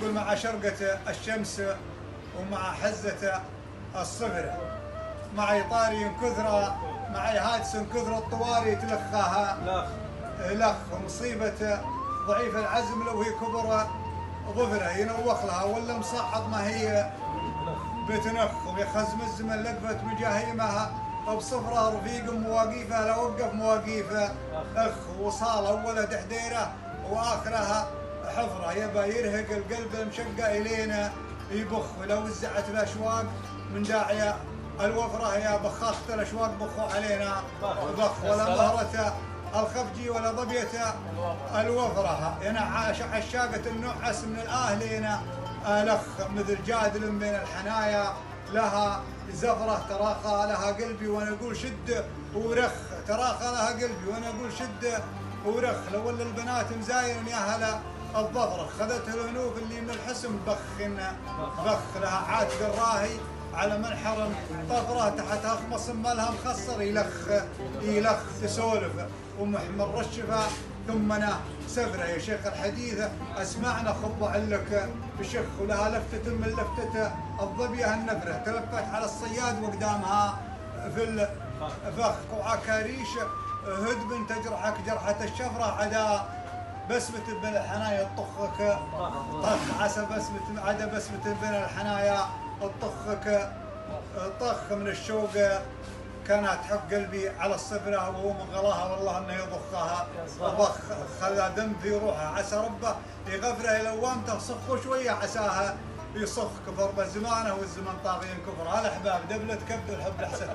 يقول مع شرقة الشمس ومع حزة الصفر معي طاري كثرة معي هاتس كثرة الطواري تلخاها لخ ومصيبة ضعيف العزم لو هي كبر ظفره ينوخ لها ولا مصحط ما هي بتنخ ويخزم الزمن لقفت مجاهيمها بصفرة رفيق مواقيفه لو وقف مواقيفه اخ وصال اولها حديره واخرها حفره يبا يرهق القلب المشقه الينا يبخ ولو وزعت الاشواق من داعيه الوفره يا بخاخت الاشواق بخوا علينا بخ ولا مهرته الخفجي ولا ضبيته الوفره هنا عشاقه النعس من الاهلين الخ مثل جادل بين الحنايا لها زفره تراخى لها قلبي وانا اقول شد ورخ تراخى لها قلبي وانا اقول شد ورخ لو ولا البنات مزاين يا هلا الظفره خذتها الهنوف اللي من الحسم بخ لها عاتق الراهي على منحر طفره تحت اخمص مالها مخصر يلخ تسولف ومحمر رشفه ثم انا سفره يا شيخ الحديث اسمعنا خضع لك بشخ ولها لفته من لفته الظبيه النفره تلفت على الصياد وقدامها في الفخ وعكاريش هدب تجرحك جرحه الشفره عدا بسمة بين الحنايا طخك طخ عسى بسمة عدا بسمة بين الحنايا طخك طخ من الشوق كانت تحب قلبي على الصبرة وهو من غلاها والله انه يضخها ضخ خلى دم في روحها عسى ربه يغفره لوامته صخوا شويه عساها يصخ كفر بزمانه والزمن طاغي كفر. هلا احباب دبلة كبد الحب لحسن